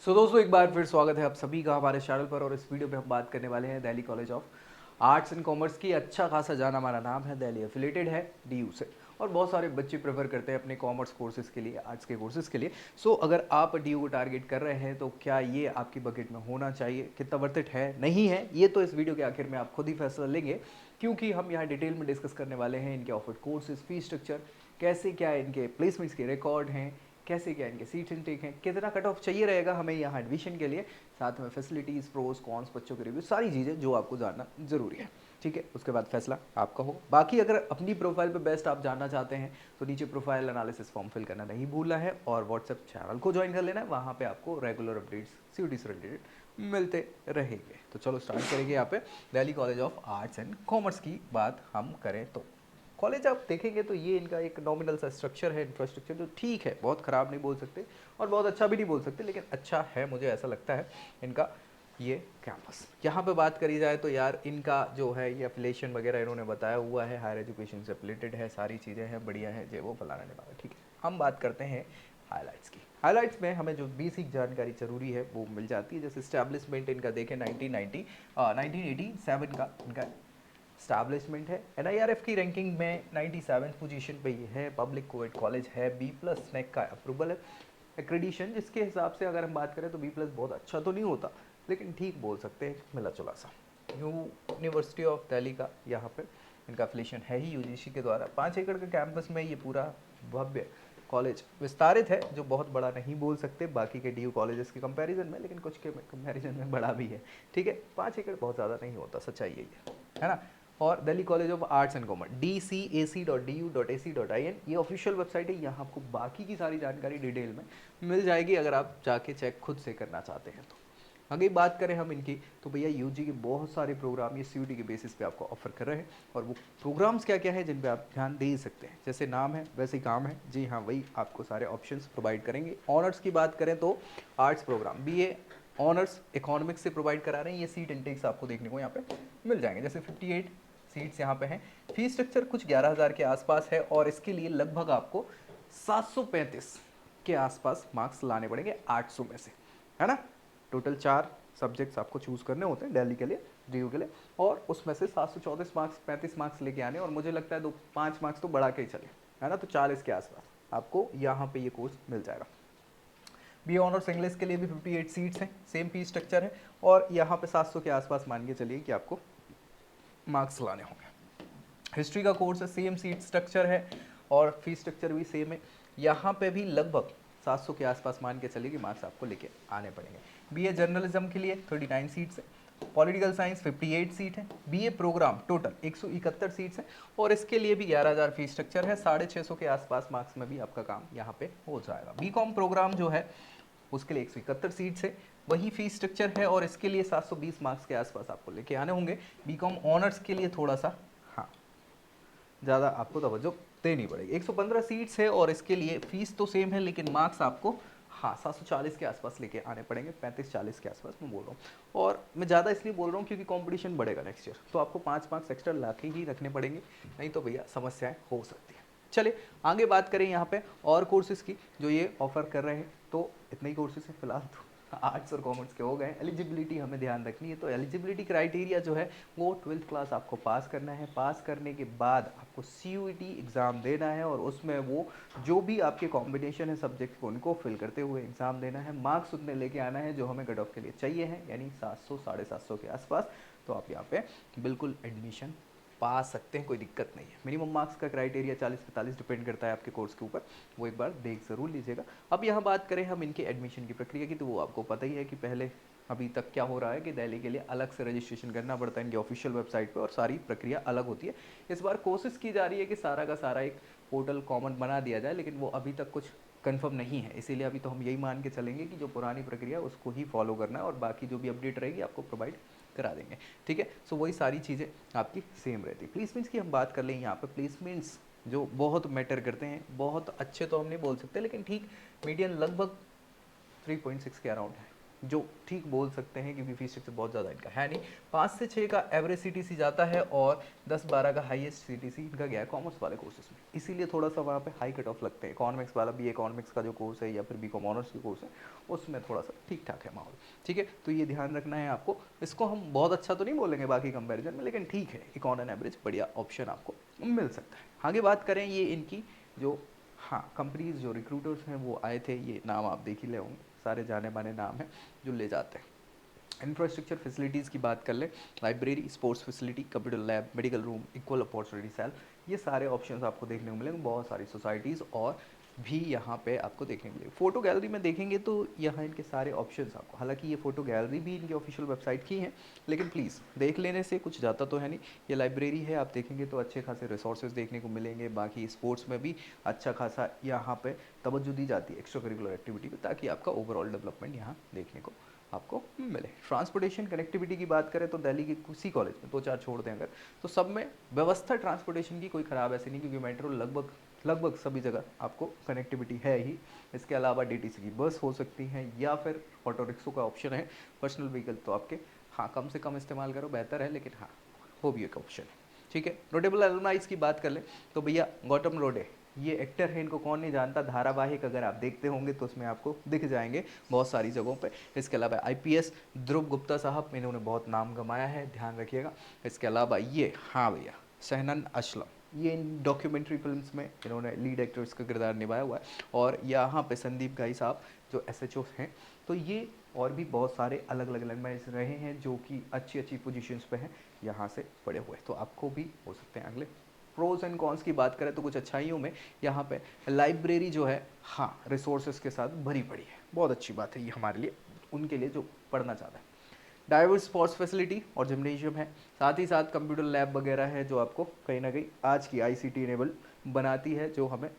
दोस्तों एक बार फिर स्वागत है आप सभी का हमारे चैनल पर। और इस वीडियो में हम बात करने वाले हैं Delhi college of arts and commerce की। अच्छा खासा जाना हमारा नाम है, दिल्ली एफिलेटेड है डीयू से, और बहुत सारे बच्चे प्रेफर करते हैं अपने कॉमर्स कोर्सेज के लिए, आर्ट्स के कोर्सेज के लिए। अगर आप डीयू को टारगेट कर रहे हैं तो क्या ये आपकी बकेट में होना चाहिए, कितना वर्थ इट है नहीं है, ये तो इस वीडियो के आखिर में आप खुद ही फैसला लेंगे, क्योंकि हम यहाँ डिटेल में डिस्कस करने वाले हैं इनके ऑफर्ड कोर्सेज, फीस स्ट्रक्चर, कैसे क्या इनके प्लेसमेंट्स के रिकॉर्ड हैं, कैसे क्या इनके सीट इनटेक हैं, कितना कट ऑफ चाहिए रहेगा हमें यहाँ एडमिशन के लिए, साथ में फैसिलिटीज़, प्रोज कॉन्स, बच्चों के रिव्यू, सारी चीज़ें जो आपको जानना जरूरी है। ठीक है, उसके बाद फैसला आपका होगा। बाकी अगर अपनी प्रोफाइल पे बेस्ट आप जानना चाहते हैं तो नीचे प्रोफाइल एनालिसिस फॉर्म फिल करना नहीं भूलना है, और व्हाट्सएप चैनल को ज्वाइन कर लेना है, वहाँ पे आपको रेगुलर अपडेट्स सीयूटी से रिलेटेड मिलते रहेंगे। तो चलो स्टार्ट करेंगे यहाँ पे Delhi college of arts and commerce की बात हम करें तो। कॉलेज आप देखेंगे तो ये इनका एक नॉमिनल सा स्ट्रक्चर है, इंफ्रास्ट्रक्चर जो ठीक है, बहुत ख़राब नहीं बोल सकते और बहुत अच्छा भी नहीं बोल सकते, लेकिन अच्छा है, मुझे ऐसा लगता है इनका ये कैंपस। यहाँ पे बात करी जाए तो यार इनका जो है ये एफिलेशन वगैरह इन्होंने बताया हुआ है, हायर एजुकेशन से रिलेटेड है, सारी चीज़ें हैं, बढ़िया है, जे वो फलाना निभाना। ठीक है, हम बात करते हैं हाईलाइट्स की। हाईलाइट्स में हमें जो बेसिक जानकारी जरूरी है वो मिल जाती है। जैसे स्टैब्लिशमेंट इनका देखें 1987 का इनका स्टैब्लिशमेंट है। एनआईआरएफ की रैंकिंग में 97 पोजीशन पे ये है। पब्लिक कोएड कॉलेज है, B+ स्नैक का अप्रूवल है, एक्रेडिशन जिसके हिसाब से अगर हम बात करें तो B+ बहुत अच्छा तो नहीं होता, लेकिन ठीक बोल सकते हैं, मिला जुला सा। यूनिवर्सिटी ऑफ दिल्ली का यहाँ पे इनका एफिलिएशन है ही यूजीसी के द्वारा। 5 एकड़ के कैंपस में ये पूरा भव्य कॉलेज विस्तारित है, जो बहुत बड़ा नहीं बोल सकते बाकी के डीयू कॉलेजेस के कंपैरिजन में, लेकिन कुछ के कंपैरिजन में बड़ा भी है। ठीक है, 5 एकड़ बहुत ज़्यादा नहीं होता, सच्चाई यही है ना। और Delhi college of arts and commerce dcac.du.ac.in ये ऑफिशियल वेबसाइट है, यहाँ आपको बाकी की सारी जानकारी डिटेल में मिल जाएगी अगर आप जाके चेक खुद से करना चाहते हैं तो। आगे बात करें हम इनकी तो भैया यूजी के बहुत सारे प्रोग्राम ये सीयूटी के बेसिस पे आपको ऑफर कर रहे हैं, और वो प्रोग्राम्स क्या क्या है जिन पे आप ध्यान दे ही सकते हैं। जैसे नाम है वैसे ही काम है, जी हाँ, वही आपको सारे ऑप्शंस प्रोवाइड करेंगे। ऑनर्स की बात करें तो arts programme BA honours economics से प्रोवाइड करा रहे हैं। ये सीट इंटेक्स आपको देखने को यहाँ पे मिल जाएंगे, जैसे 58 सीट्स यहाँ पे हैं। फीस स्ट्रक्चर कुछ 11,000 के आसपास है, और इसके लिए लगभग आपको 735 के आसपास मार्क्स लाने पड़ेंगे 800 में से, है ना। टोटल 4 सब्जेक्ट्स आपको चूज़ करने होते हैं दिल्ली के लिए, डीयू के लिए, और उसमें से 734 मार्क्स 35 मार्क्स लेके आने, और मुझे लगता है 5 मार्क्स तो बढ़ा के ही चले, है ना। तो 40 के आसपास आपको यहाँ पे ये कोर्स मिल जाएगा। बी ऑनर्स इंग्लिश के लिए भी 58 सीट्स हैं, सेम फीस स्ट्रक्चर है, और यहाँ पे 700 के आसपास मान के चलिए कि आपको मार्क्स लाने होंगे। हिस्ट्री का कोर्स है, सेम सीट स्ट्रक्चर है और फीस स्ट्रक्चर भी सेम है। यहाँ पे भी लगभग 700 के आसपास मान के चलिए कि मार्क्स आपको लेके आने पड़ेंगे। BA जर्नलिज्म के लिए 39 सीट्स है, पॉलिटिकल साइंस 58 सीट है, BA प्रोग्राम टोटल 171 सीट्स है, और इसके लिए भी 11,000 फीस स्ट्रक्चर है। 650 के आसपास मार्क्स में भी आपका काम यहाँ पे हो जाएगा। BCom प्रोग्राम जो है उसके लिए 171 सीट्स है, वही फीस स्ट्रक्चर है, और इसके लिए 720 मार्क्स के आसपास आपको लेके आने होंगे। BCom ऑनर्स के लिए थोड़ा सा हाँ ज़्यादा आपको तवज्जो देनी पड़ेगी। 115 सीट्स है, और इसके लिए फीस तो सेम है, लेकिन मार्क्स आपको 740 के आसपास लेके आने पड़ेंगे, 35-40 के आसपास मैं बोल रहा हूँ। और मैं ज़्यादा इसलिए बोल रहा हूँ क्योंकि कंपटीशन बढ़ेगा नेक्स्ट ईयर, तो आपको 5 मार्क्स एक्स्ट्रा ला के ही रखने पड़ेंगे, नहीं तो भैया समस्याएं हो सकती है। चलिए आगे बात करें यहाँ पे और कोर्सेज़ की जो ये ऑफर कर रहे हैं, तो इतने ही कोर्सेज हैं फिलहाल तो। आर्ट्स और कॉमर्स के हो गए। एलिजिबिलिटी हमें ध्यान रखनी है, तो एलिजिबिलिटी क्राइटेरिया जो है वो 12th क्लास आपको पास करना है। पास करने के बाद आपको CUET एग्ज़ाम देना है, और उसमें वो जो भी आपके कॉम्बिनेशन है सब्जेक्ट को उनको फिल करते हुए एग्ज़ाम देना है। मार्क्स उतने लेके आना है जो हमें कट ऑफ के लिए चाहिए है, यानी 700 750 के आसपास, तो आप यहाँ पे बिल्कुल एडमिशन पा सकते हैं, कोई दिक्कत नहीं है। मिनिमम मार्क्स का क्राइटेरिया 40-45 डिपेंड करता है आपके कोर्स के ऊपर, वो एक बार देख ज़रूर लीजिएगा। अब यहाँ बात करें हम इनके एडमिशन की प्रक्रिया की, तो वो आपको पता ही है कि पहले अभी तक क्या हो रहा है कि दिल्ली के लिए अलग से रजिस्ट्रेशन करना पड़ता है इनकी ऑफिशियल वेबसाइट पे, और सारी प्रक्रिया अलग होती है। इस बार कोशिश की जा रही है कि सारा का सारा एक पोर्टल कॉमन बना दिया जाए, लेकिन वो अभी तक कुछ कंफर्म नहीं है, इसीलिए अभी तो हम यही मान के चलेंगे कि जो पुरानी प्रक्रिया उसको ही फॉलो करना है, और बाकी जो भी अपडेट रहेगी आपको प्रोवाइड करा देंगे। ठीक है, वही सारी चीज़ें आपकी सेम रहती है। प्लेसमेंट्स की हम बात कर लें, यहाँ पे प्लेसमेंट्स जो बहुत मैटर करते हैं, बहुत अच्छे तो हम नहीं बोल सकते, लेकिन ठीक मीडियन लगभग 3.6 के अराउंड है। जो ठीक बोल सकते हैं क्योंकि फीस स्ट्रक्चर बहुत ज़्यादा इनका है नहीं। 5 से 6 का एवरेज सीटीसी जाता है और 10-12 का हाईएस्ट सीटीसी इनका गया है कॉमर्स वाले कोर्सेज में, इसीलिए थोड़ा सा वहाँ पे हाई कट ऑफ लगते हैं। इकोनॉमिक्स वाला भी, इकोनॉमिक्स का जो कोर्स है या फिर बीकॉम ऑनर्स के कोर्स है उसमें थोड़ा सा ठीक ठाक है माहौल, ठीक है। तो ये ध्यान रखना है आपको। इसको हम बहुत अच्छा तो नहीं बोलेंगे बाकी कंपेरिजन में, लेकिन ठीक है, इकोन एंड एवरेज बढ़िया ऑप्शन आपको मिल सकता है। आगे बात करें ये इनकी जो कंपनीज जो रिक्रूटर्स हैं वो आए थे, ये नाम आप देख ही ले होंगे, सारे जाने माने नाम हैं जो ले जाते हैं। इंफ्रास्ट्रक्चर फैसिलिटीज़ की बात कर ले, library, sports facility, computer lab, medical room, equal opportunity cell, ये सारे ऑप्शंस आपको देखने को मिलेंगे। बहुत सारी सोसाइटीज़ और भी यहाँ पे आपको देखने को मिलेगी। फोटो गैलरी में देखेंगे तो यहाँ इनके सारे ऑप्शंस आपको, हालांकि ये फोटो गैलरी भी इनकी ऑफिशियल वेबसाइट की है, लेकिन प्लीज़ देख लेने से कुछ जाता तो है नहीं। ये लाइब्रेरी है, आप देखेंगे तो अच्छे खासे रिसोर्सेज देखने को मिलेंगे। बाकी स्पोर्ट्स में भी अच्छा खासा यहाँ पे तवज्जो दी जाती है एक्स्ट्रा करिकुलर एक्टिविटी पे, ताकि आपका ओवरऑल डेवलपमेंट यहाँ देखने को आपको मिले। ट्रांसपोर्टेशन कनेक्टिविटी की बात करें तो दिल्ली के किसी कॉलेज में 2-4 छोड़ दें अगर, तो सब में व्यवस्था ट्रांसपोर्टेशन की कोई ख़राब ऐसी नहीं, क्योंकि मेट्रो लगभग सभी जगह आपको कनेक्टिविटी है ही। इसके अलावा डीटीसी की बस हो सकती है या फिर ऑटो रिक्शो का ऑप्शन है। पर्सनल व्हीकल तो आपके कम से कम इस्तेमाल करो बेहतर है, लेकिन वो भी एक ऑप्शन है, ठीक है। नोटेबल एलुमनाइज की बात कर ले तो भैया गौतम रोडे, ये एक्टर है, इनको कौन नहीं जानता। धारावाहिक अगर आप देखते होंगे तो उसमें आपको दिख जाएंगे बहुत सारी जगहों पे। इसके अलावा आईपीएस ध्रुव गुप्ता साहब, इन्होंने बहुत नाम कमाया है, ध्यान रखिएगा। इसके अलावा ये भैया शहनान असलम, ये इन डॉक्यूमेंट्री फिल्म्स में इन्होंने लीड एक्टर्स का किरदार निभाया हुआ है। और यहाँ पे संदीप गाई साहब जो एसएचओ हैं, तो ये और भी बहुत सारे अलग अलग लैंडमार्क्स रहे हैं जो कि अच्छी पोजीशंस पे हैं, यहाँ से पड़े हुए, तो आपको भी हो सकते हैं अगले। प्रोज एंड कॉन्स की बात करें तो कुछ अच्छाइयों में यहाँ पे लाइब्रेरी जो है रिसोर्सेज के साथ भरी पड़ी है, बहुत अच्छी बात है ये हमारे लिए, उनके लिए जो पढ़ना चाहता है। डाइवर्स स्पोर्ट्स फैसिलिटी और जिम्नेशियम है, साथ ही साथ कंप्यूटर लैब वगैरह है जो आपको कहीं ना कहीं आज की आईसीटी इनेबल बनाती है, जो हमें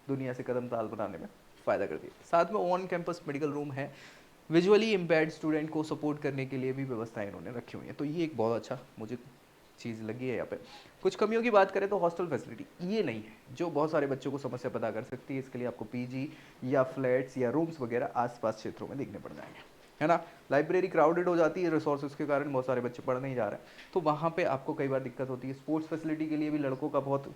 दुनिया से कदम ताल बनाने में फ़ायदा करती है। साथ में ऑन कैंपस मेडिकल रूम है, विजुअली इम्पेयर्ड स्टूडेंट को सपोर्ट करने के लिए भी व्यवस्थाएं इन्होंने रखी हुई हैं, तो ये एक बहुत अच्छा मुझे चीज़ लगी है यहाँ पे। कुछ कमियों की बात करें तो हॉस्टल फैसिलिटी ये नहीं है, जो बहुत सारे बच्चों को समस्या पैदा कर सकती है। इसके लिए आपको पीजी या फ्लैट्स या रूम्स वगैरह आसपास क्षेत्रों में देखने पड़ जाएंगे, है ना। लाइब्रेरी क्राउडेड हो जाती है रिसोर्सेज के कारण, बहुत सारे बच्चे पढ़ नहीं जा रहे हैं, तो वहाँ पे आपको कई बार दिक्कत होती है। स्पोर्ट्स फैसिलिटी के लिए भी लड़कों का बहुत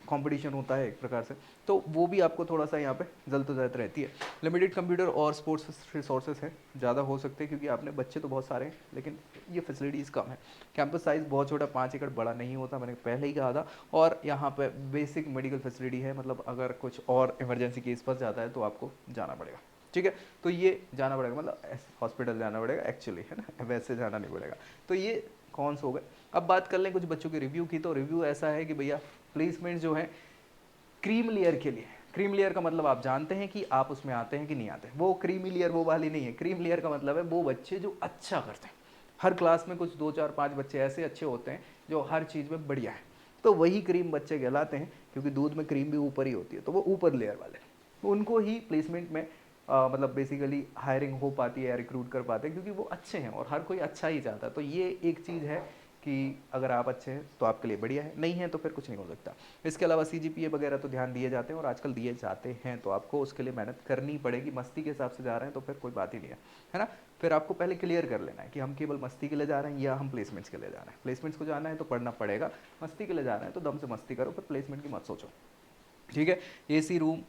कंपटीशन होता है एक प्रकार से, तो वो भी आपको थोड़ा सा यहाँ पे जल्दोजहद रहती है। लिमिटेड कंप्यूटर और स्पोर्ट्स रिसोर्सेज हैं, ज़्यादा हो सकते हैं क्योंकि आपने बच्चे तो बहुत सारे हैं, लेकिन ये फैसिलिटीज़ कम है। कैंपस साइज़ बहुत छोटा, 5 एकड़ बड़ा नहीं होता, मैंने पहले ही कहा था। और यहाँ पे बेसिक मेडिकल फैसिलिटी है, मतलब अगर कुछ और इमरजेंसी केस फंस जाता है तो आपको जाना पड़ेगा, ठीक है। तो ये जाना पड़ेगा, मतलब हॉस्पिटल जाना पड़ेगा एक्चुअली, है ना, वैसे जाना नहीं पड़ेगा। तो ये कौन से हो गए। अब बात कर लें कुछ बच्चों के रिव्यू की, तो रिव्यू ऐसा है कि भैया प्लेसमेंट जो है क्रीम लेयर के लिए, क्रीम लेयर का मतलब आप जानते हैं कि आप उसमें आते हैं कि नहीं आते हैं। वो क्रीमी लेयर वो वाली नहीं है, क्रीम लेयर का मतलब है वो बच्चे जो अच्छा करते हैं। हर क्लास में कुछ 2, 4, 5 बच्चे ऐसे अच्छे होते हैं जो हर चीज़ में बढ़िया है, तो वही क्रीम बच्चे कहलाते हैं, क्योंकि दूध में क्रीम भी ऊपर ही होती है, तो वो ऊपर लेयर वाले, उनको ही प्लेसमेंट में मतलब बेसिकली हायरिंग हो पाती है या रिक्रूट कर पाते हैं, क्योंकि वो अच्छे हैं और हर कोई अच्छा ही चाहता है। तो ये एक चीज़ है कि अगर आप अच्छे हैं तो आपके लिए बढ़िया है, नहीं है तो फिर कुछ नहीं हो सकता। इसके अलावा CGPA वगैरह तो ध्यान दिए जाते हैं और आजकल दिए जाते हैं, तो आपको उसके लिए मेहनत करनी पड़ेगी। मस्ती के हिसाब से जा रहे हैं तो फिर कोई बात ही नहीं है ना। फिर आपको पहले क्लियर कर लेना है कि हम केवल मस्ती के लिए जा रहे हैं या हम प्लेसमेंट्स के लिए जा रहे हैं। प्लेसमेंट्स को जाना है तो पढ़ना पड़ेगा, मस्ती के लिए जा रहे हैं तो दम से मस्ती करो, फिर प्लेसमेंट की मत सोचो, ठीक है। AC room,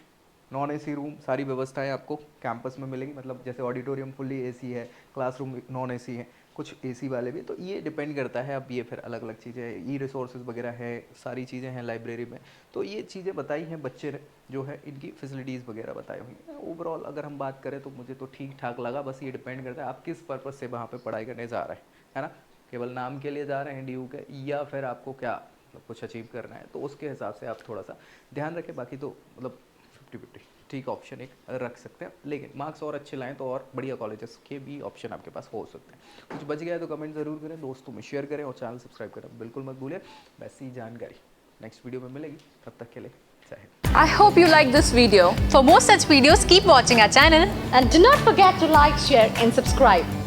non AC room, सारी व्यवस्थाएं आपको कैंपस में मिलेगी, मतलब जैसे ऑडिटोरियम फुल्ली AC है, क्लासरूम नॉन AC है, कुछ AC वाले भी, तो ये डिपेंड करता है। अब ये फिर अलग अलग चीज़ें हैं, ई रिसोर्सेज वगैरह है, सारी चीज़ें हैं लाइब्रेरी में, तो ये चीज़ें बताई हैं बच्चे ने जो है, इनकी फैसिलिटीज़ वगैरह बताई हुई हैं। ओवरऑल अगर हम बात करें तो मुझे तो ठीक ठाक लगा, बस ये डिपेंड करता है आप किस पर्पज़ से वहाँ पर पढ़ाई करने जा रहे हैं, है ना। केवल नाम के लिए जा रहे हैं DU के, या फिर आपको क्या कुछ अचीव करना है, तो उसके हिसाब से आप थोड़ा सा ध्यान रखें। बाकी तो मतलब 50-50 ठीक ऑप्शन एक रख सकते हैं, लेकिन मार्क्स और अच्छे लाएं तो और बढ़िया कॉलेजेस के भी ऑप्शन आपके पास हो सकते हैं। कुछ बच गया है तो कमेंट ज़रूर करें, दोस्तों में शेयर करें और चैनल सब्सक्राइब करें बिल्कुल मत भूलें। वैसी जानकारी नेक्स्ट वीडियो में मिलेगी, तब तक के लिए जय Hind. I hope you like this video. For more such videos, keep watching our channel and do not forget to like, share and subscribe.